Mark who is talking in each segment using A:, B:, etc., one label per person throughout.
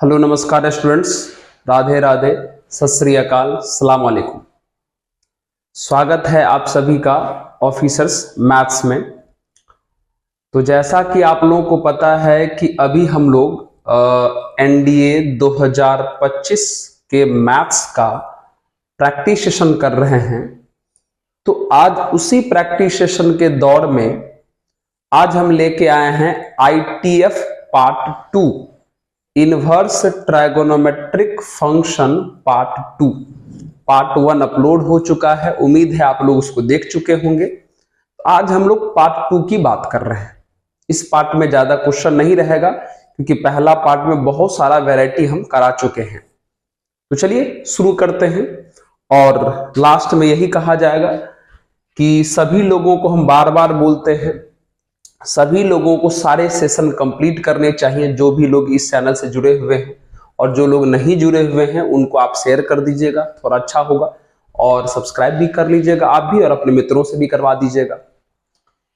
A: Hello नमस्कार students, Radhe Radhe, सत श्री अकाल, सलाम वालेकुम। स्वागत है आप सभी का ऑफिसर्स मैथ्स में। तो जैसा कि आप लोगों को पता है कि अभी हम लोग एनडीए 2025 के मैथ्स का प्रैक्टिस सेशन कर रहे हैं। तो आज उसी प्रैक्टिस सेशन के दौर में आज हम लेके आए हैं ITF part 2, inverse trigonometric function part 2। Part 1 upload हो चुका है, उम्मीद है आप लोग उसको देख चुके होंगे। आज हम लोग पार्ट 2 की बात कर रहे हैं। इस पार्ट में ज्यादा क्वेश्चन नहीं रहेगा क्योंकि पहला पार्ट में बहुत सारा वैरायटी हम करा चुके हैं। तो चलिए शुरू करते हैं। और लास्ट में यही कहा जाएगा कि सभी लोगों को हम बार बार बोलते हैं, सभी लोगों को सारे सेशन कंप्लीट करने चाहिए। जो भी लोग इस चैनल से जुड़े हुए हैं और जो लोग नहीं जुड़े हुए हैं उनको आप शेयर कर दीजिएगा, थोड़ा अच्छा होगा। और सब्सक्राइब भी कर लीजिएगा आप भी, और अपने मित्रों से भी करवा दीजिएगा।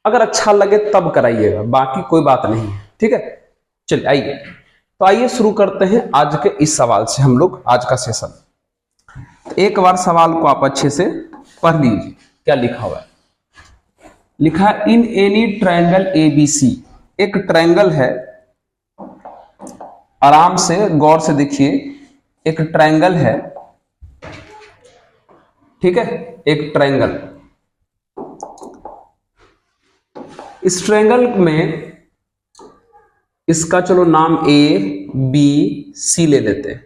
A: अगर अच्छा लगे तब कराइएगा, बाकी कोई बात नहीं है, ठीक है। चलिए आइए, तो आइए शुरू करते हैं आज के इस सवाल से हम लोग आज का सेशन। एक बार सवाल को आप अच्छे से पढ़ लीजिए। क्या लिखा हुआ है? लिखा है इन एनी ट्रायंगल एबीसी। एक ट्रायंगल है, आराम से गौर से देखिए। एक ट्रायंगल है, ठीक है, एक ट्रायंगल। इस ट्रायंगल में इसका चलो नाम ए बी सी ले लेते हैं।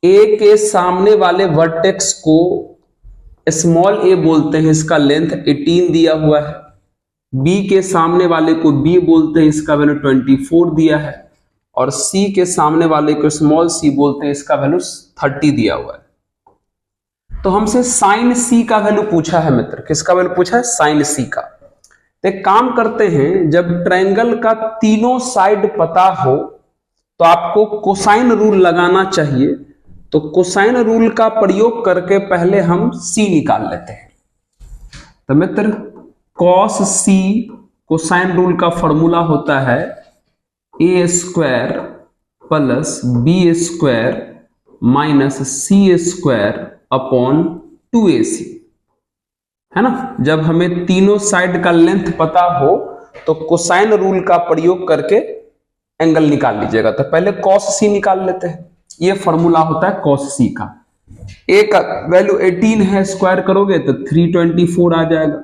A: ए के सामने वाले वर्टेक्स को स्मॉल ए बोलते हैं, इसका लेंथ 18 दिया हुआ है। बी के सामने वाले को बी बोलते हैं, इसका वैल्यू 24 दिया है। और सी के सामने वाले को स्मॉल सी बोलते हैं, इसका वैल्यू 30 दिया हुआ है। तो हमसे साइन सी का वैल्यू पूछा है मित्र। किसका वैल्यू पूछा है? साइन सी का। तो एक काम करते हैं, जब ट्रायंगल का तीनों साइड पता हो तो आपको कोसाइन रूल लगाना चाहिए। तो कोसाइन रूल का प्रयोग करके पहले हम सी निकाल लेते हैं। तो मित्र कॉस सी, कोसाइन रूल का फॉर्मूला होता है a square plus b square minus c square upon 2ac, है ना। जब हमें तीनों साइड का लेंथ पता हो तो कोसाइन रूल का प्रयोग करके एंगल निकाल लीजिएगा। तो पहले कॉस सी निकाल लेते हैं। ये फॉर्मूला होता है कॉस सी का। ए का वैल्यू 18 है, स्क्वायर करोगे तो 324 आ जाएगा।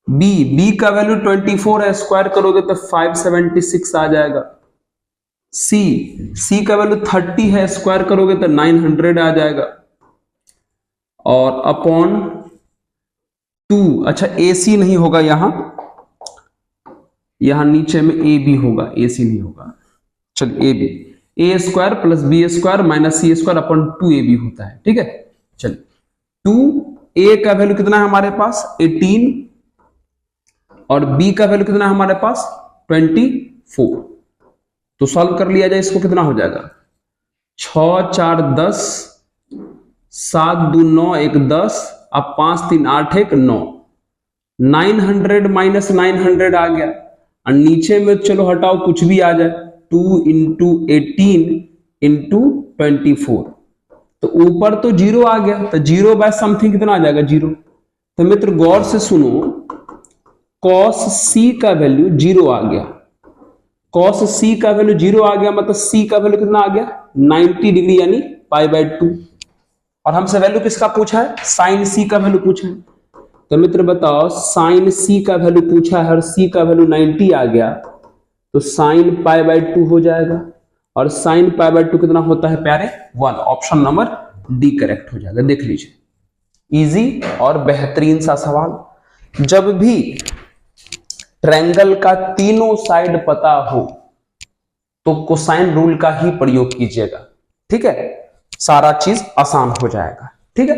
A: बी का वैल्यू 24 है, स्क्वायर करोगे तो 576 आ जाएगा। सी का वैल्यू 30 है, स्क्वायर करोगे तो 900 आ जाएगा। और अपॉन 2, अच्छा ए सी नहीं होगा, यहां नीचे में ए बी होगा, ए सी नहीं होगा। चलिए a b, a square plus b square minus c square upon 2ab होता है, ठीक है। चलिए 2a का वैल्यू कितना है हमारे पास? 18। और b का वैल्यू कितना है हमारे पास? 24। तो सॉल्व कर लिया जाए इसको, कितना हो जाएगा? 6 4 10, 7 2 9 1 10, अब 5 3 8 1 9। 900 माइनस 900 आ गया। और नीचे में चलो हटाओ, कुछ भी आ जाए। 2 इंटू 18 इंटू 24, तो ऊपर तो 0 आ गया। तो 0 बाय समथिंग कितना आ जाएगा? 0। तो मित्र गौर से सुनो, कॉस सी का वैल्यू 0 आ गया। कॉस सी का वैल्यू 0 आ गया, मतलब सी का वैल्यू कितना आ गया? 90 डिग्री, यानी π/2। और हमसे वैल्यू किसका पूछा है? साइन सी का वैल्यू पूछा है। तो मित्र बताओ, साइन सी का वैल्यू पूछा है और सी का वैल्यू 90 आ गया, तो साइन π/2 हो जाएगा। और साइन π/2 कितना होता है प्यारे? 1। ऑप्शन नंबर डी करेक्ट हो जाएगा। देख लीजिए, इजी और बेहतरीन सा सवाल। जब भी ट्रायंगल का तीनों साइड पता हो तो कोसाइन रूल का ही प्रयोग कीजिएगा, ठीक है। सारा चीज आसान हो जाएगा, ठीक है।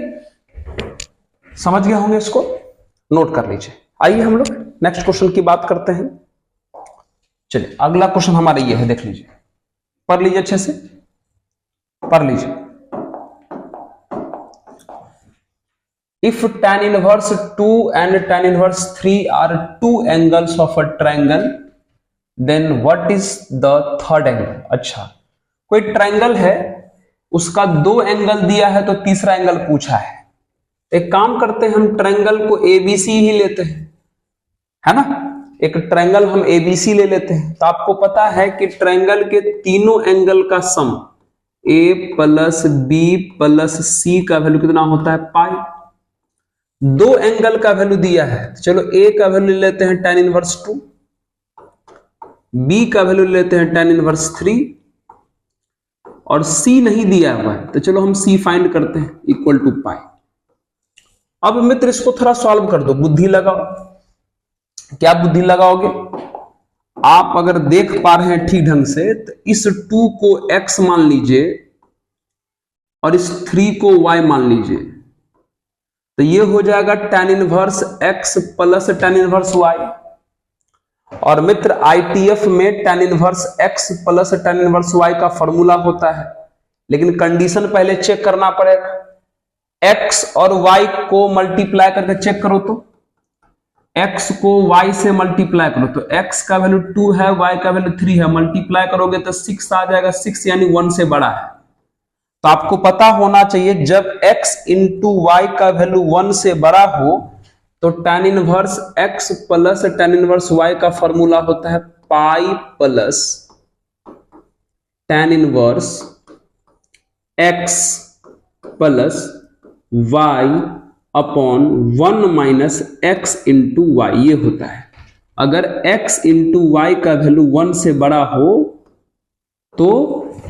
A: समझ गए होंगे, इसको नोट कर लीजिए। आइए हम लोग नेक्स्ट क्वेश्चन की बात करते हैं। चलिए अगला क्वेश्चन हमारा ये है, देख लीजिए, पढ़ लीजिए, अच्छे से पढ़ लीजिए। If tan inverse 2 and tan inverse 3 are two angles of a triangle, then what is the third angle. अच्छा, कोई ट्रायंगल है, उसका 2 एंगल दिया है तो तीसरा एंगल पूछा है। एक काम करते हैं, हम ट्रायंगल को एबीसी ही लेते हैं, है ना। एक ट्रायंगल हम एबीसी ले लेते हैं। तो आपको पता है कि ट्रायंगल के तीनों एंगल का सम ए प्लस बी प्लस सी का वैल्यू कितना होता है, पाई। 2 एंगल का वैल्यू दिया है, चलो ए का वैल्यू ले लेते हैं tan इनवर्स 2, बी का वैल्यू लेते हैं tan इनवर्स 3, और सी नहीं दिया हुआ है तो चलो हम सी फाइंड करते हैं, इक्वल टू पाई। अब मित्र इसको थोड़ा सॉल्व कर दो, बुद्धि लगाओ। क्या बुद्धि लगाओगे? आप अगर देख पा रहे हैं ठीक ढंग से तो इस 2 को x मान लीजिए और इस 3 को y मान लीजिए, तो ये हो जाएगा tan inverse x plus tan inverse y। और मित्र ITF में tan inverse x plus tan inverse y का फॉर्मूला होता है, लेकिन कंडीशन पहले चेक करना पड़ेगा। x और y को मल्टीप्लाई करके चेक करो, तो x को y से मल्टीप्लाई करो तो x का वैल्यू 2 है, y का वैल्यू 3 है, मल्टीप्लाई करोगे तो 6 आ जाएगा, 6 यानी 1 से बड़ा है। तो आपको पता होना चाहिए जब x इंटू वाई का वैल्यू 1 से बड़ा हो तो tan inverse x plus tan inverse y का फॉर्मूला होता है pi plus tan inverse x plus y upon 1 minus x into y, ये होता है। अगर x इंटू वाई का वैल्यू 1 से बड़ा हो तो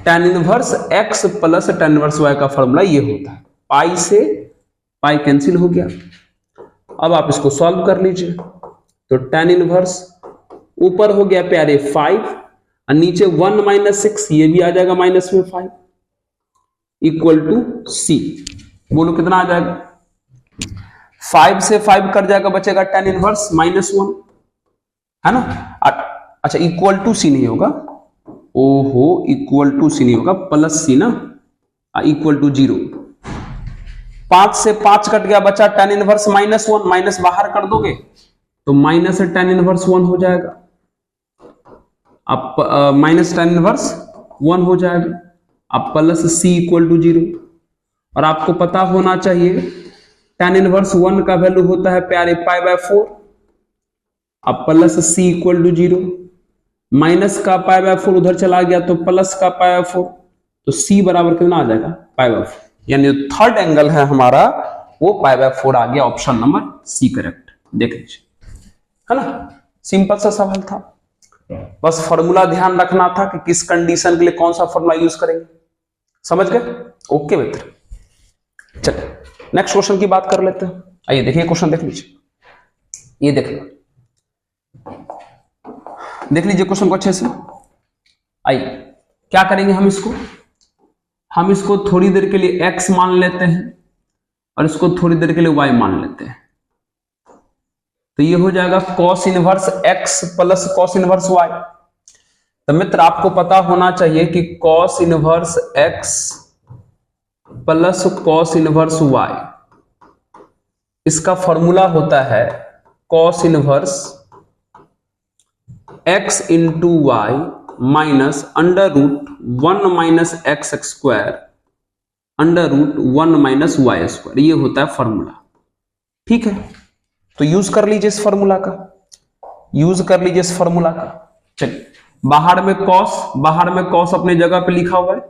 A: tan inverse x plus tan inverse y का फॉर्मूला ये होता है। पाई से पाई कैंसिल हो गया। अब आप इसको सॉल्व कर लीजिए, तो tan इनवर्स ऊपर हो गया प्यारे 5 और नीचे 1 माइनस 6, ये भी आ जाएगा माइनस में 5, इक्वल टू c। बोलो कितना आ जाएगा? 5 से 5 कट जाएगा, बचेगा tan इनवर्स -1, है ना। अच्छा, इक्वल टू सी नहीं होगा, ओहो इक्वल टू सी नहीं होगा, प्लस सी ना, इक्वल टू 0। 5 से 5 कट गया, बचा tan इनवर्स -1, माइनस बाहर कर दोगे तो माइनस tan इनवर्स 1 हो जाएगा। अब माइनस tan इनवर्स 1 हो जाएगा, अब प्लस c इक्वल टू 0। और आपको पता होना चाहिए tan इनवर्स 1 का वैल्यू होता है प्यारे π/4, अब प्लस c इक्वल टू 0, माइनस का π/4 उधर चला गया तो प्लस का π/4, तो c बराबर कितना आ जाएगा, π/4। यानी जो थर्ड एंगल है हमारा वो π/4 आ गया। Option number C correct. देख लीजिए, है ना, सिंपल सा सवाल था, बस फॉर्मूला ध्यान रखना था कि किस कंडीशन के लिए कौन सा फॉर्मूला यूज करेंगे। समझ गए? ओके मित्र, चलिए नेक्स्ट क्वेश्चन की बात कर लेते हैं। आइए देखिए क्वेश्चन देख लीजिए, ये देख लीजिए क्वेश्चन को अच्छे से। आइए क्या करेंगे, हम इसको थोड़ी देर के लिए x मान लेते हैं और इसको थोड़ी देर के लिए y मान लेते हैं। तो ये हो जाएगा cos inverse x plus cos inverse y। तो मित्र आपको पता होना चाहिए कि cos inverse x plus cos inverse y, इसका फॉर्मूला होता है cos inverse x into y minus under root 1 minus x square under root 1 minus y square, ये होता है फॉर्मूला। ठीक है, तो यूज कर लीजिए इस फॉर्मूला का, चलिए बाहर में cos अपने जगह पे लिखा हुआ है,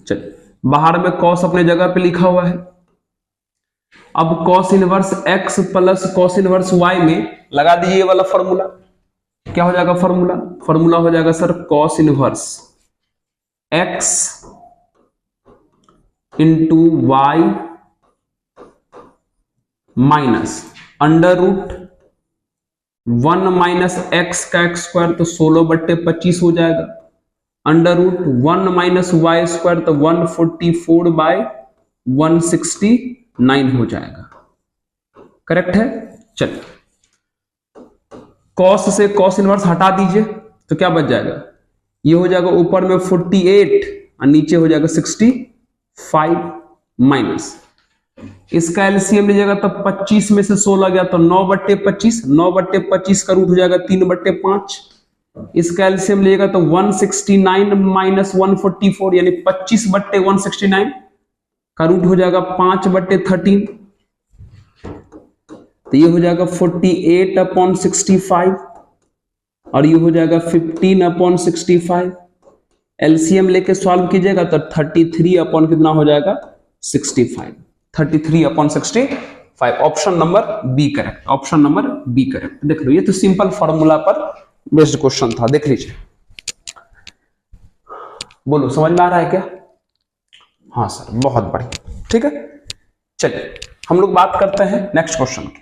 A: चलिए बाहर में cos अपने जगह पे लिखा हुआ है। अब cos inverse x plus cos inverse y में लगा दीजिए ये वाला फॉर्मूला। क्या हो जाएगा फॉर्मूला हो जाएगा sir cos inverse x into y minus under root 1 minus x का एक्स स्क्वायर तो 16/25 हो जाएगा, under root 1 minus y square तो 144/169 हो जाएगा। करेक्ट है। चलिए cos से cos इनवर्स हटा दीजिए तो क्या बच जाएगा, ये हो जाएगा ऊपर में 48 और नीचे हो जाएगा 65 माइनस इसका एलसीएम लीजिएगा तो 25 में से 16 गया तो 9/25, 9/25 का रूट हो जाएगा 3/5। इसका एलसीएम लीजिएगा तो 169 माइनस 144 यानी 25/169 का रूट हो जाएगा 5/13, तो ये हो जाएगा 48/65 और ये हो जाएगा 15/65। एलसीएम लेके सॉल्व कीजिएगा तो 33 कितना हो जाएगा 65, 33/65। Option number B correct, option number B correct. देख लो ये तो सिंपल फॉर्मूला पर बेस्ड क्वेश्चन था, देख लीजिए। बोलो समझ में आ रहा है क्या? हाँ सर बहुत बढ़िया, ठीक है। चलिए हम लोग बात करते हैं नेक्स्ट क्वेश्चन की,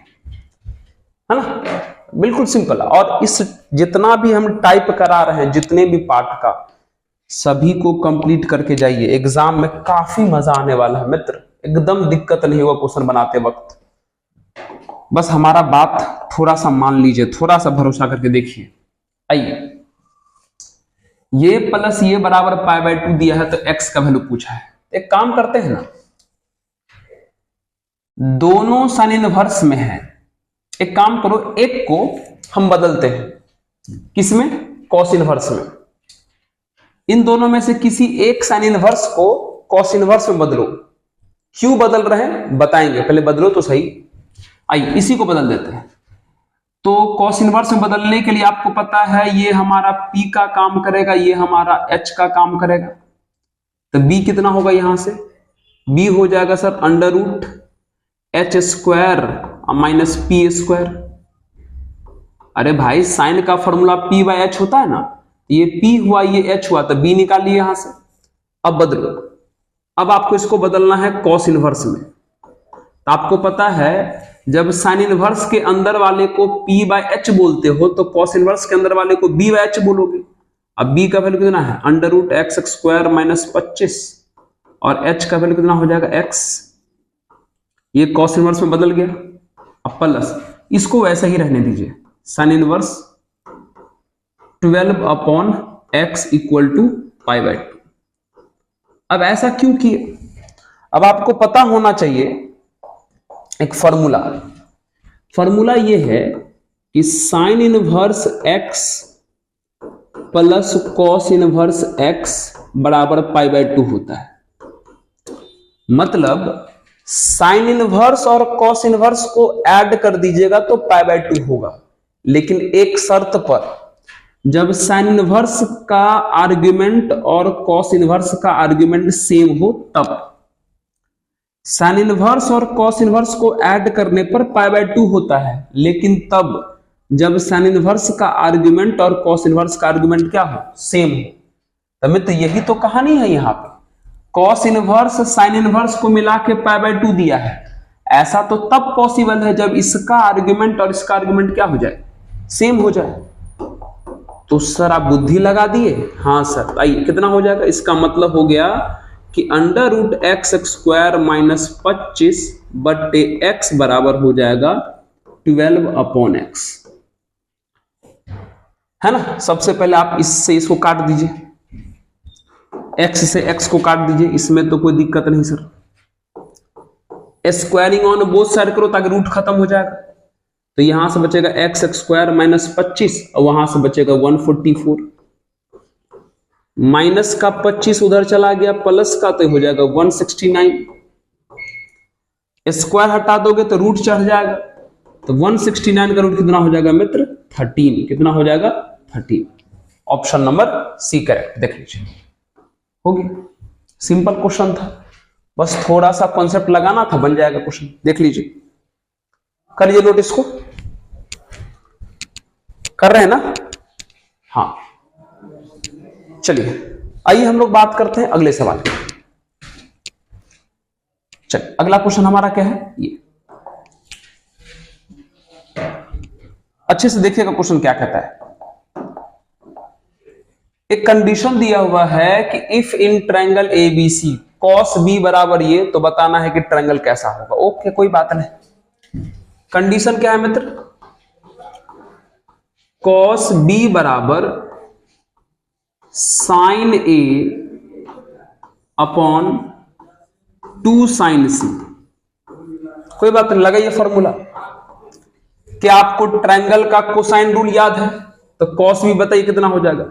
A: है ना। बिल्कुल सिंपल है, और इस जितना भी हम टाइप करा रहे हैं, जितने भी पार्ट का, सभी को कंप्लीट करके जाइए। एग्जाम में काफी मजा आने वाला है मित्र, एकदम दिक्कत नहीं होगा क्वेश्चन बनाते वक्त। बस हमारा बात थोड़ा सा मान लीजिए, थोड़ा सा भरोसा करके देखिए। आइए, ये प्लस ये बराबर π/2 दिया है तो x का वैल्यू पूछा है। एक काम करते हैं ना, दोनों साइन इनवर्स में है, एक काम करो, एक को हम बदलते हैं, किसमें? कॉस इनवर्स में। इन दोनों में से किसी एक साइन इनवर्स को कॉस इनवर्स में बदलो। क्यों बदल रहे हैं बताएंगे, पहले बदलो तो सही। आइए इसी को बदल देते हैं। तो कॉस इनवर्स में बदलने के लिए आपको पता है ये हमारा p का काम करेगा, ये हमारा h का काम करेगा। तो b कितना होगा यहां से? b हो जाएगा सर √h² माइनस p²। अरे भाई साइन का फॉर्मूला p/h होता है ना, ये p हुआ ये h हुआ, तो b निकालिए यहां से। अब बदलो, अब आपको इसको बदलना है कॉस इनवर्स में। तो आपको पता है जब साइन इनवर्स के अंदर वाले को p/h बोलते हो तो कॉस इनवर्स के अंदर वाले को b/h बोलोगे। अब b का वैल्यू कितना है? √x² माइनस 25 और h का वैल्यू कितना हो जाएगा? x। ये कॉस इनवर्स में बदल गया। अब प्लस इसको वैसा ही रहने दीजिए, साइन इनवर्स 12/x = π/2। अब ऐसा क्यों किए? अब आपको पता होना चाहिए एक फॉर्मूला ये है कि sign inverse x plus cos inverse x बराबर π/2 होता है। मतलब साइन इनवर्स और कॉस इनवर्स को ऐड कर दीजिएगा तो π/2 होगा, लेकिन एक शर्त पर, जब साइन इनवर्स का आर्ग्यूमेंट और कॉस इनवर्स का आर्ग्यूमेंट सेम हो तब। साइन इनवर्स और कॉस इनवर्स को ऐड करने पर π/2 होता है, लेकिन तब जब साइन इनवर्स का आर्ग्यूमेंट और कॉस इनवर्स का आर्ग्यूमेंट क्या हो? सेम हो। तो मित्र यही तो कहानी है यहाँ पे, कॉस इनवर्स साइन इनवर्स को मिला के π/2 दिया है। ऐसा तो तब पॉसिबल है जब इसका आर्ग्यूमेंट और इसका आर्ग्यूमेंट क्या हो जाए? सेम हो जाए। तो सर आप बुद्धि लगा दिए? हाँ सर। आइए कितना हो जाएगा? इसका मतलब हो गया कि √x² माइनस 25/x बराबर हो जाएगा 12/x, है ना। सबसे पहले आप इससे इसको काट दीजिए, x से x को काट दीजिए, इसमें तो कोई दिक्कत नहीं sir. Squaring on both side करो ताकि रूट खत्म हो जाएगा। तो यहां से बचेगा x² माइनस 25 और वहां से बचेगा 144। माइनस का 25 उधर चला गया, प्लस का तो हो जाएगा 169। स्क्वायर हटा दोगे तो रूट चढ़ जाएगा, तो 169 का रूट कितना हो जाएगा मित्र? 13। कितना हो जाएगा? 13। Option number C correct. देख लीजिए, हो गया। सिंपल क्वेश्चन था, बस थोड़ा सा कॉन्सेप्ट लगाना था, बन जाएगा क्वेश्चन। देख लीजिए, करिए नोट इसको। कर रहे हैं ना? हाँ चलिए, आइए हम लोग बात करते हैं अगले सवाल की। चलिए अगला क्वेश्चन हमारा क्या है? ये अच्छे से देखिएगा क्वेश्चन क्या कहता है। एक कंडीशन दिया हुआ है कि if in triangle ABC cos B बराबर ये, तो बताना है कि ट्रायंगल कैसा होगा। ओके कोई बात नहीं। कंडीशन क्या है मित्र? cos B बराबर sin A upon 2 sin C। कोई बात नहीं, लगाइए फॉर्मूला। क्या आपको ट्रायंगल का कोसाइन रूल याद है? तो कॉस भी बताइए कितना हो जाएगा,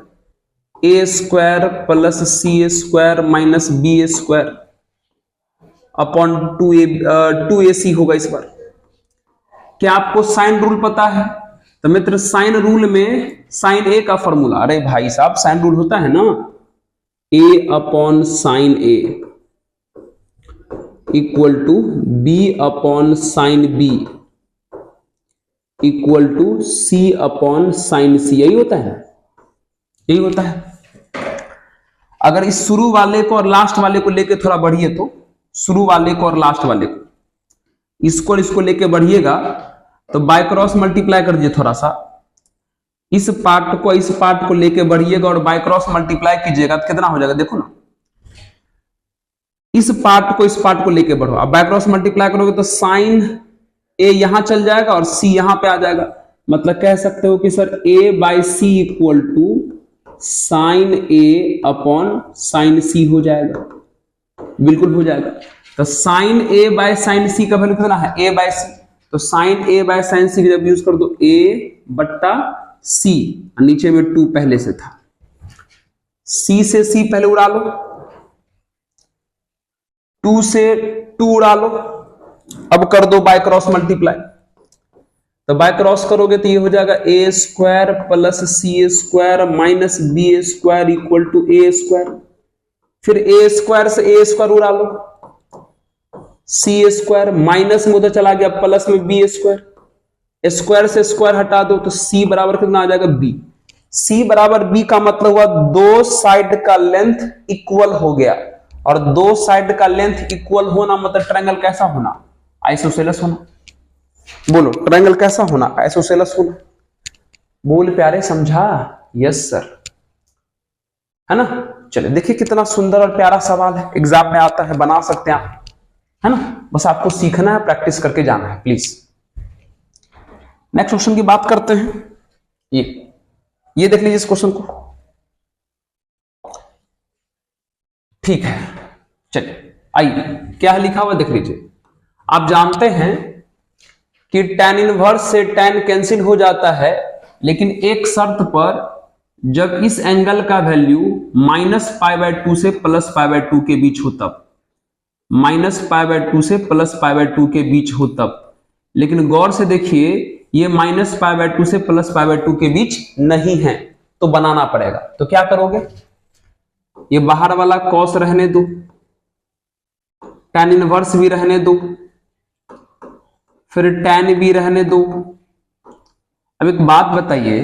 A: a square plus c square minus b square upon 2ac होगा इस बार। क्या आपको साइन रूल पता है? तो मित्र साइन रूल में साइन ए का फॉर्मूला, अरे भाई साहब साइन रूल होता है ना, a upon sine a equal to b upon sine b equal to c upon sine c, यही होता है, यही होता है। अगर इस शुरू वाले को और लास्ट वाले को लेके थोड़ा बढ़िए, तो शुरू वाले को और लास्ट वाले को, इसको और इसको लेके बढ़िएगा तो बाय क्रॉस मल्टीप्लाई कर दीजिए थोड़ा सा, इस पार्ट को इस पार्ट को लेके बढ़िएगा और बाय क्रॉस मल्टीप्लाई कीजिएगा तो कितना हो जाएगा, देखो ना, इस पार्ट को इस पार्ट को लेके बढ़ो, अब बाय क्रॉस मल्टीप्लाई करोगे तो साइन ए यहां चल जाएगा और सी यहां पे आ जाएगा। मतलब कह सकते हो कि sir a by c equal to sine a upon sine c हो जाएगा, बिल्कुल हो जाएगा। तो sine a by sine c का वैल्यू कितना है, ए बाय सी, तो sine a by sine c जब यूज कर दो ए बट्टा सी, नीचे में 2 पहले से था, सी से सी पहले उड़ा लो, 2 से 2 उड़ा लो, अब कर दो बाय क्रॉस मल्टीप्लाई, तो बाय क्रॉस करोगे तो ये हो जाएगा a square plus c square minus b square equal to a square, फिर ए स्क्वायर से ए स्क्वायर उड़ा लो, सी स्क्वायर माइनस में उधर चला गया प्लस में बी स्क्वायर, स्क्वायर से स्क्वायर हटा दो तो सी बराबर कितना आ जाएगा बी, सी बराबर बी का मतलब हुआ दो साइड का लेंथ इक्वल हो गया, और दो साइड का लेंथ इक्वल होना मतलब ट्रायंगल कैसा होना, आइसोसेलेस होना। बोलो ट्रायंगल कैसा होना, आइसोसेलेस होना। बोल प्यारे समझा? यस सर, है ना। चलिए देखिए कितना सुंदर और प्यारा सवाल है, एग्जाम में आता है, बना सकते हैं आप, है ना, बस आपको सीखना है, प्रैक्टिस करके जाना है प्लीज। नेक्स्ट क्वेश्चन की बात करते हैं। ये देख लीजिए इस क्वेश्चन को, ठीक है। चलिए आइए क्या है लिखा हुआ देख लीजिए। आप जानते हैं कि tan इनवर्स से tan कैंसिल हो जाता है, लेकिन एक शर्त पर, जब इस एंगल का वैल्यू -π/2 से +π/2 के बीच हो तब, -π/2 से +π/2 के बीच हो तब। लेकिन गौर से देखिए ये -π/2 से +π/2 के बीच नहीं है, तो बनाना पड़ेगा। तो क्या करोगे, ये बाहर वाला कॉस रहने दो, tan इनवर्स भी रहने दो, फिर tan भी रहने दो। अब एक बात बताइए,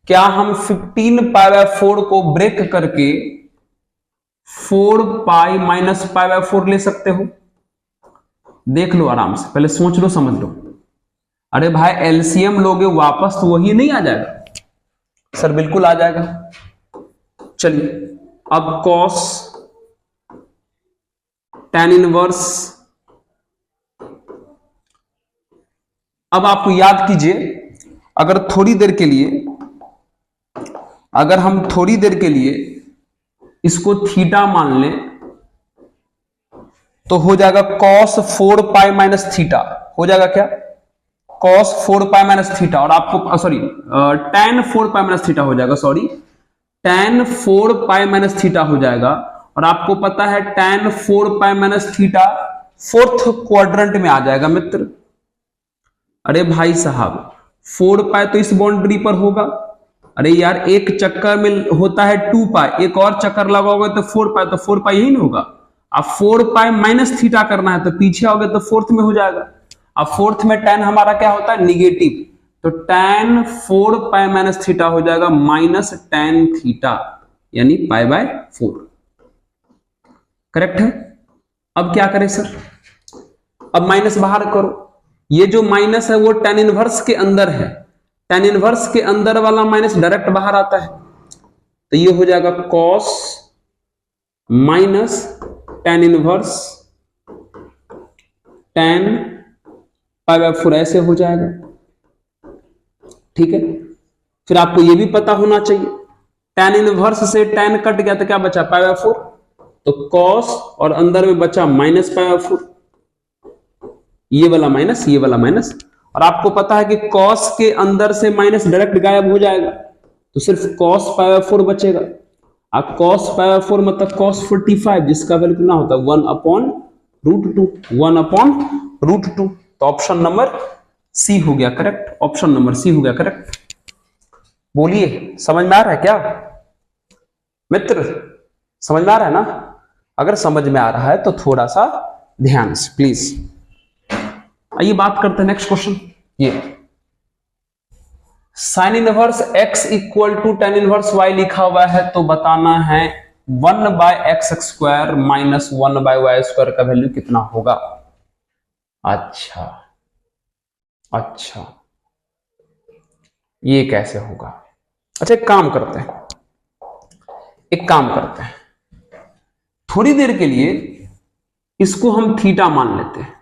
A: क्या हम 15π/4 को ब्रेक करके 4π - π/4 ले सकते हो? देख लो आराम से, पहले सोच लो समझ लो। अरे भाई एलसीएम लोगे वापस तो वही नहीं आ जाएगा? सर बिल्कुल आ जाएगा। चलिए अब कॉस tan इनवर्स, अब आप याद कीजिए, अगर हम थोड़ी देर के लिए इसको थीटा मान लें तो हो जाएगा cos 4π - थीटा, हो जाएगा क्या, cos 4π - थीटा, और आपको सॉरी tan 4π - थीटा हो जाएगा, सॉरी tan 4π - थीटा हो जाएगा। और आपको पता है tan 4π - थीटा 4th क्वाड्रेंट में आ जाएगा मित्र। अरे भाई साहब 4π तो इस बाउंड्री पर होगा, अरे यार एक चक्कर में होता है 2π, एक और चक्कर लगाओगे तो 4π, तो 4π यही ना होगा। अब 4π - थीटा करना है तो पीछे आओगे तो 4th में हो जाएगा। अब 4th में tan हमारा क्या होता है, निगेटिव, तो tan 4π - थीटा हो जाएगा -tan थीटा, यानी π/4। करेक्ट है। अब क्या करें सर, अब माइनस बाहर करो, ये जो माइनस है वो tan इनवर्स के अंदर है, tan इनवर्स के अंदर वाला माइनस डायरेक्ट बाहर आता है, तो ये हो जाएगा cos minus tan inverse tan π/4, ऐसे हो जाएगा। ठीक है, फिर आपको ये भी पता होना चाहिए tan इनवर्स से tan कट गया तो क्या बचा, π/4, तो cos और अंदर में बचा -π/4, ये वाला माइनस, ये वाला माइनस, और आपको पता है कि cos के अंदर से माइनस डायरेक्ट गायब हो जाएगा, तो सिर्फ cos पाई बाय 4 बचेगा। अब cos पाई बाय 4 मतलब cos 45, जिसका वैल्यू कितना होता है 1/√2, 1/√2। तो ऑप्शन नंबर सी हो गया करेक्ट, ऑप्शन नंबर सी हो गया करेक्ट। बोलिए समझ में आ रहा है क्या मित्र? समझ में आ रहा है ना? अगर समझ में आ रहा है तो थोड़ा सा ध्यान से प्लीज। आइए बात करते हैं नेक्स्ट क्वेश्चन। ये sine inverse x equal to tan inverse y लिखा हुआ है, तो बताना है 1/x² माइनस 1/y² का वैल्यू कितना होगा। अच्छा अच्छा, ये कैसे होगा? अच्छा एक काम करते हैं, थोड़ी देर के लिए इसको हम थीटा मान लेते हैं,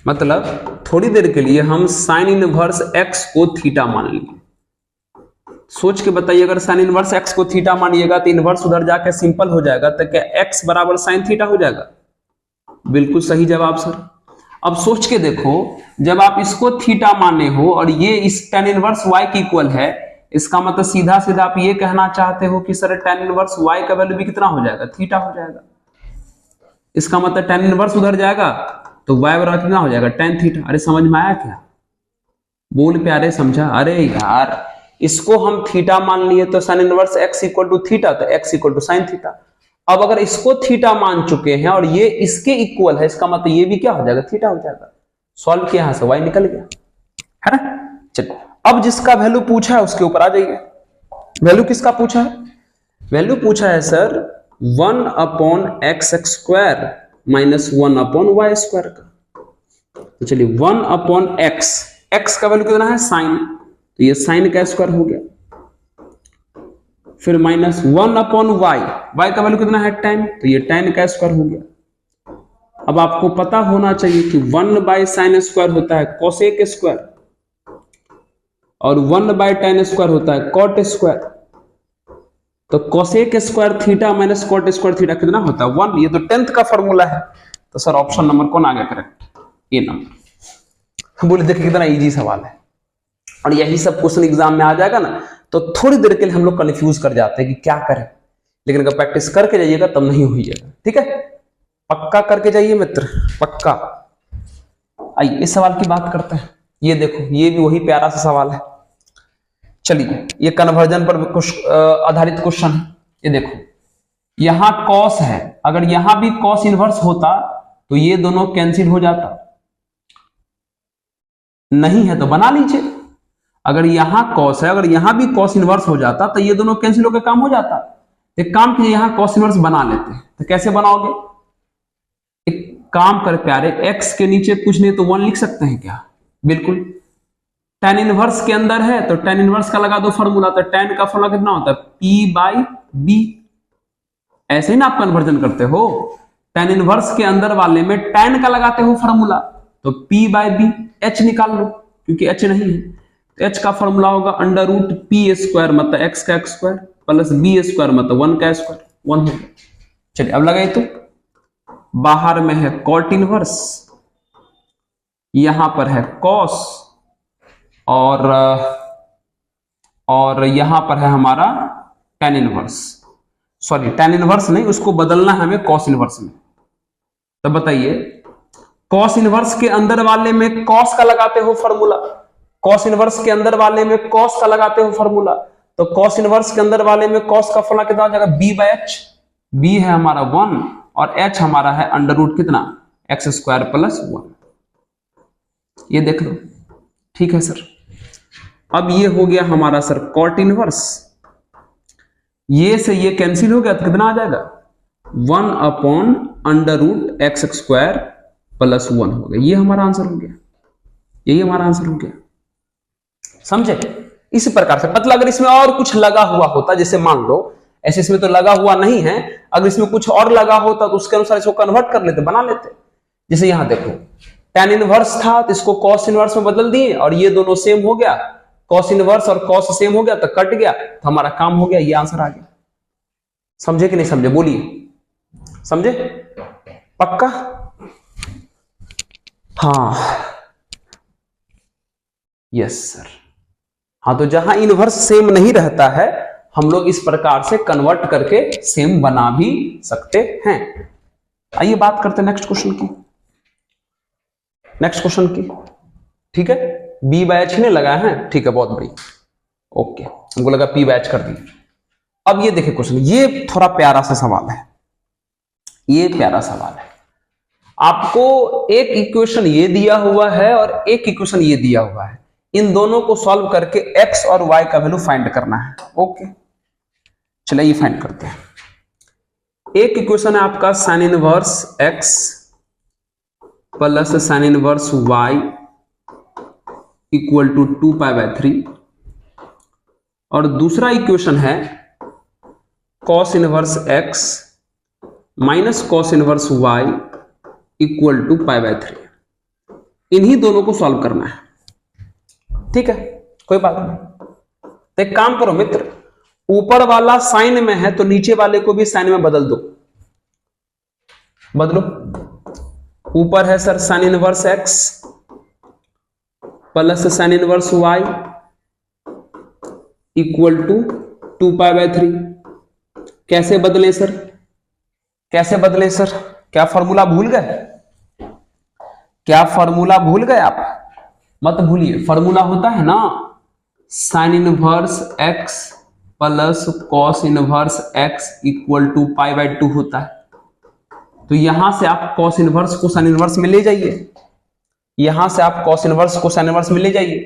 A: मतलब थोड़ी देर के लिए हम साइन इनवर्स x को थीटा मान लेंगे। सोच के बताइए, अगर साइन इनवर्स x को थीटा मानिएगा तो इनवर्स उधर जाके सिंपल हो जाएगा, तो क्या x बराबर साइन थीटा हो जाएगा? बिल्कुल सही जवाब सर। अब सोच के देखो, जब आप इसको थीटा माने हो और ये इस tan इनवर्स y के इक्वल है, इसका मतलब सीधा सीधा आप ये कहना चाहते हो कि सर tan इनवर्स y का वैल्यू भी कितना हो जाएगा? थीटा हो जाएगा। इसका मतलब tan इनवर्स उधर जाएगा तो y बराबर कितना हो जाएगा? tan theta. अरे समझ में आया क्या? बोल प्यारे समझा? अरे यार इसको हम थीटा मान लिए तो sine inverse x equal to theta, तो x equal to sine theta. अब अगर इसको थीटा मान चुके हैं और ये इसके इक्वल है, इसका मतलब ये भी क्या हो जाएगा? थीटा हो जाएगा। सॉल्व किया, यहां से y निकल गया, है ना? चलिए अब जिसका वैल्यू पूछा है उसके ऊपर आ जाइए। वैल्यू किसका पूछा है? वैल्यू पूछा है सर 1/x² माइनस 1/y² का। तो चलिए 1/x, x का वैल्यू कितना है? साइन, तो ये साइन का स्क्वायर हो गया। फिर माइनस 1/y, y का वैल्यू कितना है? tan, तो ये tan का स्क्वायर हो गया। अब आपको पता होना चाहिए कि 1/sin² होता है cosec स्क्वायर और 1/tan² होता है cot²। तो cosec square theta minus cot² theta कितना होता है? 1। ये तो 10th का फॉर्मूला है। तो सर ऑप्शन नंबर कौन आ गया करेक्ट? ए नंबर। बोले देखिए कितना इजी सवाल है, और यही सब क्वेश्चन एग्जाम में आ जाएगा ना, तो थोड़ी देर के लिए हम लोग कंफ्यूज कर जाते हैं कि क्या करें, लेकिन अगर प्रैक्टिस करके जाइएगा तब नहीं होइएगा। ठीक है, पक्का करके जाइए मित्र, पक्का। आइए इस सवाल की बात करते हैं। ये देखो, ये भी वही प्यारा सा सवाल है। चलिए ये कन्वर्जन पर आधारित क्वेश्चन है। ये देखो यहां कॉस है, अगर यहां भी कॉस इनवर्स होता तो ये दोनों कैंसिल हो जाता, नहीं है तो बना लीजिए। अगर यहां कॉस है, अगर यहां भी कॉस इनवर्स हो जाता तो ये दोनों कैंसिल होकर काम हो जाता। एक काम कीजिए, यहां कॉस इनवर्स बना लेते हैं। तो कैसे बनाओगे? एक काम कर प्यारे, x के नीचे कुछ नहीं तो 1 लिख सकते हैं क्या? बिल्कुल। tan इनवर्स के अंदर है तो tan इनवर्स का लगा दो फॉर्मूला, तो tan का फॉर्मूला कितना होता है? p/b। ऐसे ही ना आप कन्वर्जन करते हो, tan इनवर्स के अंदर वाले में tan का लगाते हो फॉर्मूला, तो p/b, h निकाल लो क्योंकि h नहीं है, तो h का फॉर्मूला होगा √p² मतलब x का स्क्वायर प्लस b² मतलब 1 का स्क्वायर, 1 हो गया। चलिए अब लगाइए, तो बाहर में है cot इनवर्स, यहां पर है cos, और यहां पर है हमारा tan inverse. Sorry tan inverse नहीं, उसको बदलना है हमें cos इनवर्स में। तो बताइए cos इनवर्स के अंदर वाले में cos का लगाते हो फॉर्मूला, cos इनवर्स के अंदर वाले में cos का लगाते हो फॉर्मूला, तो cos इनवर्स के अंदर वाले में cos का फॉर्मूला कितना हो जाएगा? b/h। b है हमारा 1 और h हमारा है √ कितना? x² + 1। ये देख लो, ठीक है सर। अब ये हो गया हमारा सर cot इनवर्स, ये से ये कैंसिल हो गया तो कितना आ जाएगा? 1/√x² + 1 हो गया। ये हमारा आंसर हो गया, यही हमारा आंसर हो गया। समझे? इसी प्रकार से, मतलब अगर इसमें और कुछ लगा हुआ होता, जैसे मान लो ऐसे इसमें तो लगा हुआ नहीं है, अगर इसमें कुछ और लगा होता तो उसके अनुसार इसको कन्वर्ट कर लेते, बना लेते। जैसे यहां देखो tan इनवर्स था तो इसको cos इनवर्स में बदल दिए और ये दोनों सेम हो गया, cos इनवर्स और cos सेम हो गया तो कट गया, तो हमारा काम हो गया, ये आंसर आ गया। समझे कि नहीं समझे? बोलिए, समझे? पक्का? हाँ यस सर, हाँ तो जहां इनवर्स सेम नहीं रहता है हम लोग इस प्रकार से कन्वर्ट करके सेम बना भी सकते हैं। आइए बात करते हैं नेक्स्ट क्वेश्चन की, नेक्स्ट क्वेश्चन की। ठीक है, बी बैच ही ने लगाया है, ठीक है बहुत बढ़िया, ओके हमको लगा पी बैच कर दी। अब ये देखिए क्वेश्चन, ये थोड़ा प्यारा सा सवाल है, ये प्यारा सवाल है। आपको एक इक्वेशन ये दिया हुआ है और एक इक्वेशन ये दिया हुआ है, इन दोनों को सॉल्व करके x और y का वैल्यू फाइंड करना है। ओके चलिए ये फाइंड करते हैं। एक इक्वेशन है आपका sine inverse x plus sine inverse y equal to 2π/3 और दूसरा इक्वेशन है cos inverse x minus cos inverse y equal to π/3। इन्हीं दोनों को सॉल्व करना है, ठीक है कोई बात नहीं। तो एक काम करो मित्र, ऊपर वाला साइन में है तो नीचे वाले को भी साइन में बदल दो, बदलो। ऊपर है sir sine inverse x plus sine inverse y equal to 2π/3। कैसे बदले सर, कैसे बदले सर? क्या फॉर्मूला भूल गए? क्या फॉर्मूला भूल गए आप? मत भूलिए, फॉर्मूला होता है ना sine inverse x plus cos inverse x equal to π/2 होता है। तो यहां से आप कॉस इनवर्स को साइन इनवर्स में ले जाइए, यहां से आप कॉस इनवर्स को साइन इनवर्स में ले जाइए,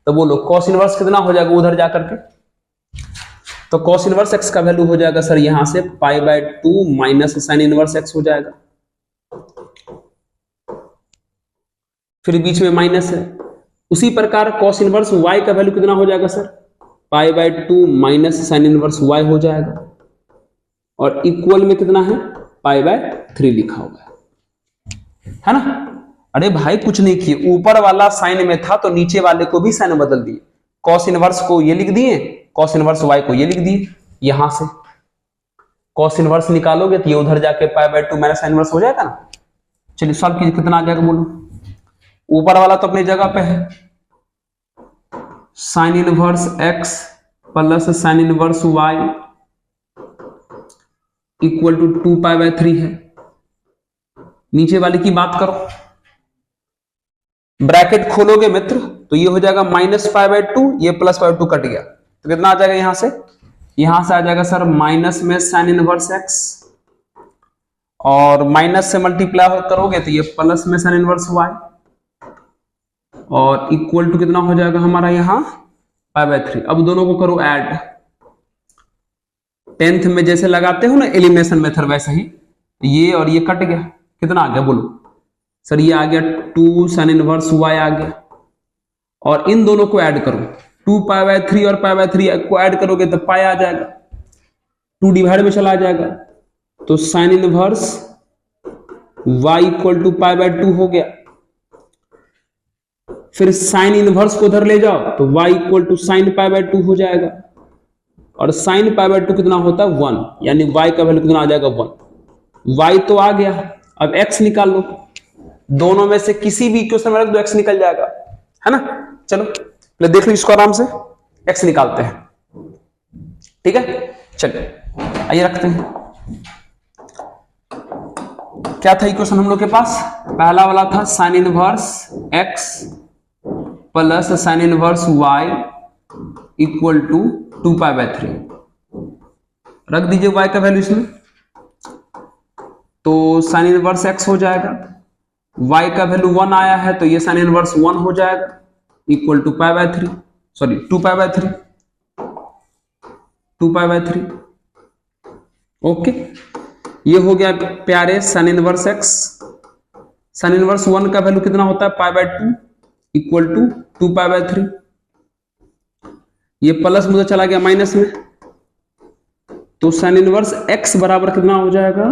A: तो बोलो कॉस इनवर्स कितना हो जाएगा उधर जाकर के? तो कॉस इनवर्स x का वैल्यू हो जाएगा सर यहां से π/2 माइनस साइन इनवर्स x हो जाएगा, फिर बीच में माइनस है। उसी प्रकार कॉस इनवर्स y का वैल्यू कितना हो जाएगा sir? π/2 minus sine inverse y हो जाएगा, और इक्वल में कितना है? π/3 लिखा होगा, है ना। अरे भाई कुछ नहीं किए, ऊपर वाला साइन में था तो नीचे वाले को भी साइन बदल दिए, कॉस इनवर्स को ये लिख दिए, कॉस इनवर्स y को ये लिख दिए। यहां से कॉस इनवर्स निकालोगे तो ये उधर जाके π/2 माइनस साइन इनवर्स हो जाएगा ना। चलिए सॉल्व कीजिए, कितना आ जाएगा बोलो। ऊपर वाला तो अपनी जगह पे है, sine inverse x plus sine inverse y equal to 2π/3 है। नीचे वाले की बात करो, ब्रैकेट खोलोगे मित्र तो ये हो जाएगा माइनस π/2, ये प्लस π/2 कट गया तो कितना आ जाएगा यहां से? यहां से आ जाएगा सर माइनस में साइन इनवर्स x, और माइनस से मल्टीप्लाई करोगे तो ये प्लस में साइन इनवर्स y, और इक्वल टू कितना हो जाएगा हमारा यहां? π/3। अब दोनों को करो ऐड, 10th में जैसे लगाते हो ना एलिमिनेशन मेथड वैसे ही, ये और ये कट गया, कितना आ गया बोलो सर? ये आ गया 2 साइन इनवर्स y आ गया, और इन दोनों को ऐड करो, 2π/3 और π/3 को ऐड करोगे तो पाई आ जाएगा, 2 डिवाइड में चला जाएगा, तो sine inverse y equal to π/2 हो गया। फिर साइन इनवर्स को उधर ले जाओ तो y इक्वल टू साइन π/2 हो जाएगा, और साइन π/2 कितना होता है? 1, यानी y का वैल्यू कितना आ जाएगा? 1। y तो आ गया, अब x निकाल लो, दोनों में से किसी भी इक्वेशन में रख दो x निकल जाएगा, है ना। चलो पहले देख लो इसको आराम से, x निकालते हैं, ठीक है। चलिए आइए रखते हैं। क्या था इक्वेशन हम लोग के पास? पहला वाला था sine inverse x plus sine inverse y equal to 2π/3। रख दीजिए y का वैल्यू इसमें, तो साइन इनवर्स x हो जाएगा, y का वैल्यू 1 आया है तो ये साइन इनवर्स 1 हो जाएगा इक्वल टू π/3, सॉरी 2π/3, 2π/3। ओके, ये हो गया प्यारे sign inverse x। Sine inverse 1 का वैल्यू कितना होता है? π/2 इक्वल टू 2π/3। ये प्लस मुझे चला गया माइनस में, तो साइन इनवर्स x बराबर कितना हो जाएगा?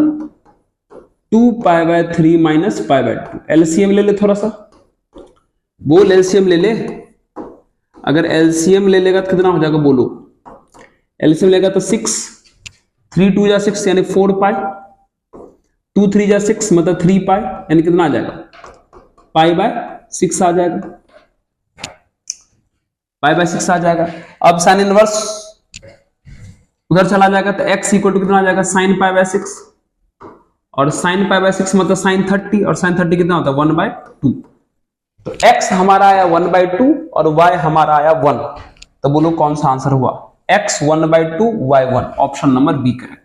A: 2π/3 माइनस π/2। एलसीएम ले ले थोड़ा सा, बोल एलसीएम ले ले। अगर एलसीएम ले लेगा तो कितना हो जाएगा बोलो? एलसीएम लेगा तो 6, 3 2 जा 6 यानी 4π, 2 3 जा 6 मतलब 3π, यानी कितना आ जाएगा? π/6 आ जाएगा, π/6 आ जाएगा। अब साइन इनवर्स उधर चला जाएगा तो x इक्वल टू कितना आ जाएगा, sin π/6, और sin π/6 मतलब sin 30, और sin 30 कितना होता है 1/2। तो x हमारा आया 1/2 और y हमारा आया 1, तो बोलो कौन सा आंसर हुआ, x 1/2 y 1, option number B correct.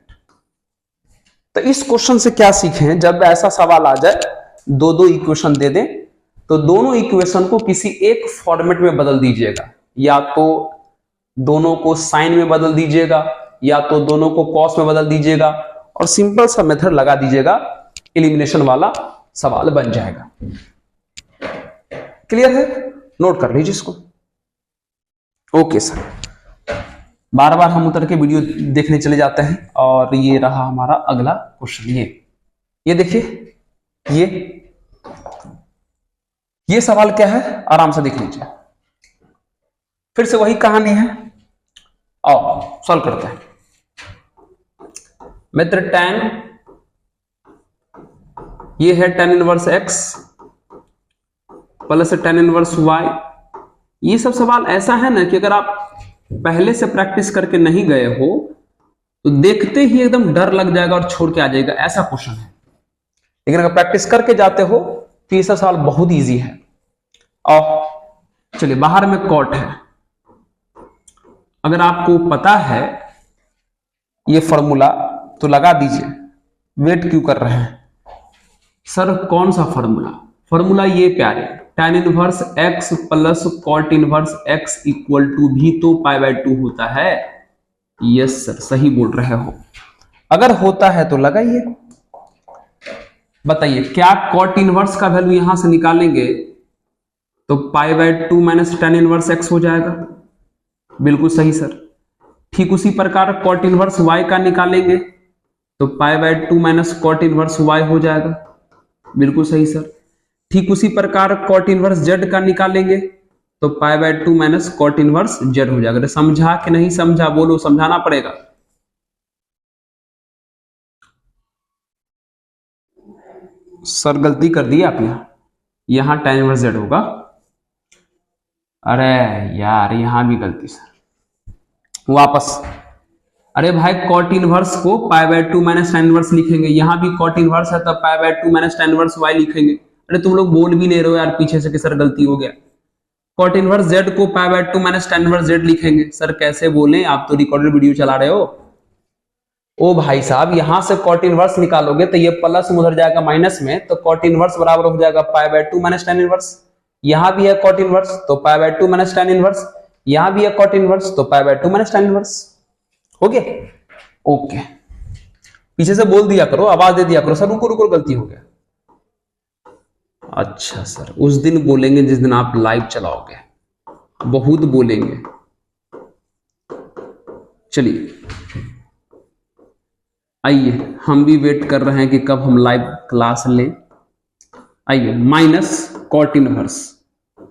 A: तो इस क्वेश्चन से क्या सीखें, जब ऐसा सवाल आ जाए दो दो इक्वेशन दे दें तो दोनों इक्वेशन को किसी एक फॉर्मेट में बदल दीजिएगा, या तो दोनों को साइन में बदल दीजिएगा या तो दोनों को कॉस में बदल दीजिएगा, और सिंपल सा मेथड लगा दीजिएगा, एलिमिनेशन वाला सवाल बन जाएगा। क्लियर है, नोट कर लीजिए इसको। ओके सर, बार बार हम उतर के वीडियो देखने चले जाते हैं, और ये रहा हमारा अगला क्वेश्चन। ये देखिए, ये सवाल क्या है, आराम से देख लीजिए, फिर से वही कहानी है। आओ सॉल्व करते हैं। मित्र tan, ये है tan inverse x plus tan inverse y। ये सब सवाल ऐसा है ना कि अगर आप पहले से प्रैक्टिस करके नहीं गए हो तो देखते ही एकदम डर लग जाएगा और छोड़ के आ जाएगा, ऐसा क्वेश्चन है। लेकिन अगर प्रैक्टिस करके जाते हो तो ये सब सवाल बहुत इजी है। और चलिए, बाहर में कॉट है, अगर आपको पता है ये फॉर्मूला तो लगा दीजिए, वेट क्यों कर रहे हैं सर, कौन सा फॉर्मूला ये प्यारे, tan inverse x plus cot inverse x equal to भी तो π/2 होता है। यस सर, सही बोल रहे हो, अगर होता है तो लगाइए। बताइए, क्या कॉट इनवर्स का वैल्यू यहां से निकालेंगे तो π/2 माइनस tan इनवर्स x हो जाएगा, बिल्कुल सही सर। ठीक उसी प्रकार कॉट इनवर्स y का निकालेंगे तो π/2 माइनस कॉट इनवर्स y हो जाएगा, बिल्कुल सही सर। ठीक उसी प्रकार कॉट इनवर्स z का निकालेंगे तो π/2 माइनस कॉट इनवर्स z हो जाएगा। समझा कि नहीं समझा, बोलो, समझाना पड़ेगा। सर गलती कर दी आपने, यहां tan इनवर्स z होगा। अरे यार, यहां भी गलती सर, वापस। अरे भाई, कॉट इनवर्स को π/2 माइनस tan इनवर्स लिखेंगे, यहां भी कॉट इनवर्स है तब π/2 माइनस tan इनवर्स y लिखेंगे। अरे तुम लोग बोल भी नहीं रहे हो यार पीछे से कि सर गलती हो गया। कॉट इनवर्स z को π/2 माइनस tan इनवर्स z लिखेंगे, सर कैसे बोलें, आप तो रिकॉर्डेड वीडियो चला रहे हो। ओ भाई साहब, यहां से कॉट इनवर्स निकालोगे तो ये प्लस में उधर जाएगा माइनस में, तो कॉट इनवर्स बराबर हो जाएगा π/2 माइनस tan इनवर्स। यहां भी है कॉट इनवर्स तो π/2 माइनस tan इनवर्स, यहां भी है कॉट इनवर्स तो π/2 माइनस tan इनवर्स। हो गया, ओके। पीछे से बोल दिया करो, आवाज दे दिया करो, सर रुको रुको गलती हो गया। अच्छा सर, उस दिन बोलेंगे जिस दिन आप लाइव चलाओगे, बहुत बोलेंगे। चलिए आइए, हम भी वेट कर रहे हैं कि कब हम लाइव क्लास लें। आइए, minus cot inverse,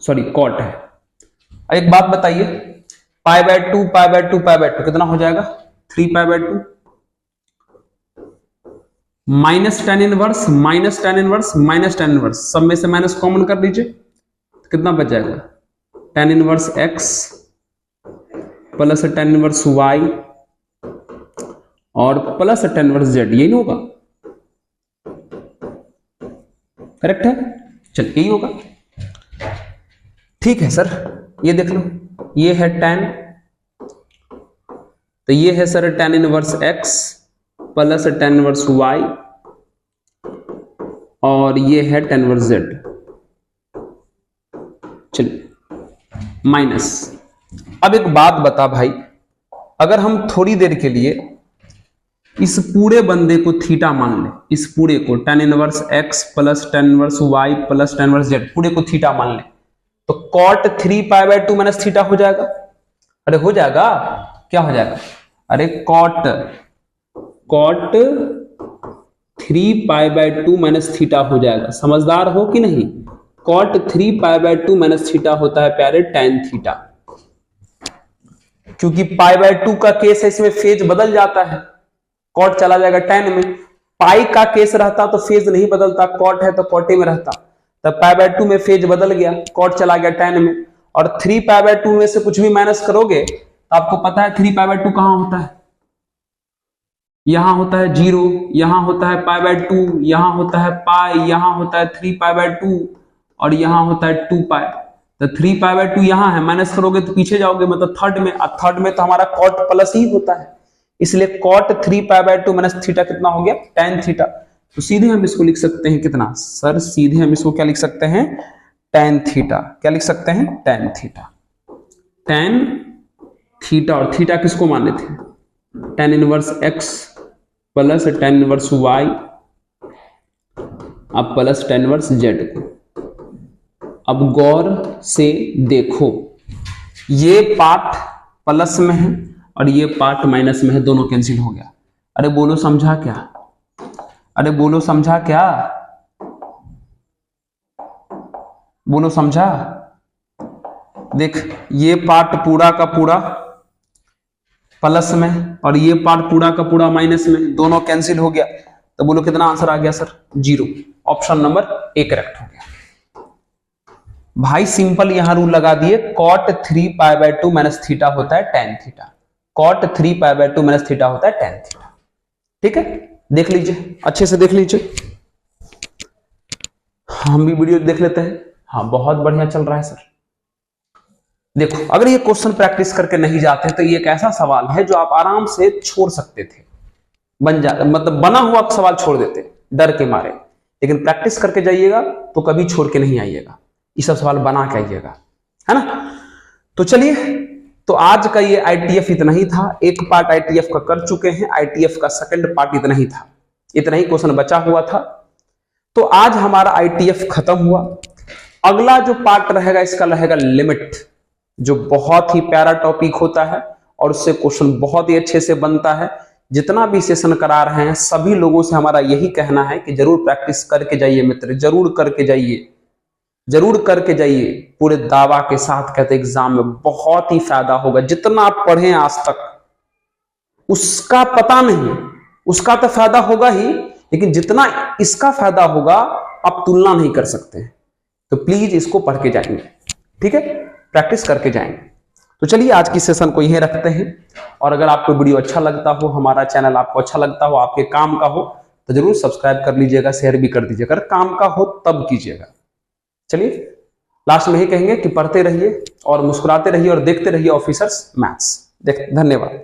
A: sorry cot है। एक बात बताइए, π/2 कितना हो जाएगा, 3π/2 minus tan inverse minus tan inverse minus tan inverse, सब में से माइनस कॉमन कर लीजिए, कितना बच जाएगा, tan inverse x plus tan inverse y और प्लस tan इनवर्स z, यही होगा, करेक्ट है। चलिए यही होगा, ठीक है सर। ये देख लो, ये है tan, तो ये है sir tan inverse x plus tan inverse y और ये है tan इनवर्स z। चलिए माइनस। अब एक बात बता भाई, अगर हम थोड़ी देर के लिए इस पूरे बंदे को थीटा मान ले, इस पूरे को tan inverse x plus tan inverse y plus tan inverse z पूरे को थीटा मान ले, तो cot 3π/2 माइनस थीटा हो जाएगा। अरे हो जाएगा, क्या हो जाएगा, अरे cot 3π/2 माइनस थीटा हो जाएगा। समझदार हो कि नहीं, cot 3π/2 माइनस थीटा होता है प्यारे tan थीटा, क्योंकि π/2 का केस है, इसमें फेज बदल जाता है, cot चला जाएगा tan में। पाई का केस रहता तो फेज नहीं बदलता, cot है तो cot में रहता। तब π/2 में फेज बदल गया, कॉट चला गया tan में, और 3π/2 में से कुछ भी माइनस करोगे तो आपको पता है 3π/2 कहां होता है, यहां होता है 0, यहां होता है π/2, यहां होता है पाई, यहां होता है 3π/2 और यहां होता है 2π। तो 3π/2 यहां है, माइनस करोगे तो पीछे जाओगे, मतलब थर्ड में, और थर्ड में तो हमारा कॉट प्लस ही होता है, इसलिए कॉट 3π/2 माइनस थीटा कितना हो गया, tan थीटा। तो सीधे हम इसको लिख सकते हैं कितना सर, सीधे हम इसको क्या लिख सकते हैं, tan थीटा। क्या लिख सकते हैं, tan थीटा। tan थीटा, और थीटा किसको माने थे, tan inverse x plus tan inverse y अब प्लस tan इनवर्स z को। अब गौर से देखो, ये पार्ट प्लस में है और ये पार्ट माइनस में है, दोनों कैंसिल हो गया। अरे बोलो समझा क्या, अरे बोलो समझा क्या, बोलो समझा। देख ये पार्ट पूरा का पूरा प्लस में और ये पार्ट पूरा का पूरा माइनस में, दोनों कैंसिल हो गया। तो बोलो कितना आंसर आ गया sir, 0। Option number A correct हो गया। भाई सिंपल यहां रूल लगा दिए, cot 3π/2 माइनस थीटा होता है tan theta, cot 3π/2 minus theta होता है tan थीटा। ठीक है, देख लीजिए, अच्छे से देख लीजिए। हम भी वीडियो देख लेते हैं। हाँ बहुत बढ़िया चल रहा है सर। देखो अगर ये क्वेश्चन प्रैक्टिस करके नहीं जाते तो ये एक ऐसा सवाल है जो आप आराम से छोड़ सकते थे, मतलब बना हुआ सवाल छोड़ देते डर के मारे, लेकिन प्रैक्टिस करके जाइएगा तो कभी छोड़ के नहीं आइएगा, ये सब सवाल बना के आइएगा, है ना। तो चलिए, तो आज का ये ITF इतना ही था, एक पार्ट ITF का कर चुके हैं, ITF का सेकंड पार्ट इतना ही था, इतना ही क्वेश्चन बचा हुआ था। तो आज हमारा ITF खत्म हुआ। अगला जो पार्ट रहेगा इसका रहेगा लिमिट, जो बहुत ही प्यारा टॉपिक होता है और उससे क्वेश्चन बहुत ही अच्छे से बनता है। जितना भी सेशन करा रहे हैं सभी लोगों से हमारा यही कहना है कि जरूर प्रैक्टिस करके जाइए मित्र, जरूर करके जाइए, जरूर करके जाइए, पूरे दावा के साथ कहते एग्जाम में बहुत ही फायदा होगा। जितना आप पढ़े आज तक उसका पता नहीं, उसका तो फायदा होगा ही, लेकिन जितना इसका फायदा होगा आप तुलना नहीं कर सकते। तो प्लीज इसको पढ़ के जाएंगे, ठीक है, प्रैक्टिस करके जाएंगे। तो चलिए आज की सेशन को यहीं रखते हैं, और अगर आपको वीडियो अच्छा लगता हो, हमारा चैनल आपको अच्छा लगता हो, आपके काम का हो, तो जरूर सब्सक्राइब कर लीजिएगा, शेयर भी कर दीजिएगा। अगर काम का हो तब कीजिएगा। चलिए लास्ट में ही कहेंगे कि पढ़ते रहिए और मुस्कुराते रहिए और देखते रहिए ऑफिसर्स मैथ्स। धन्यवाद।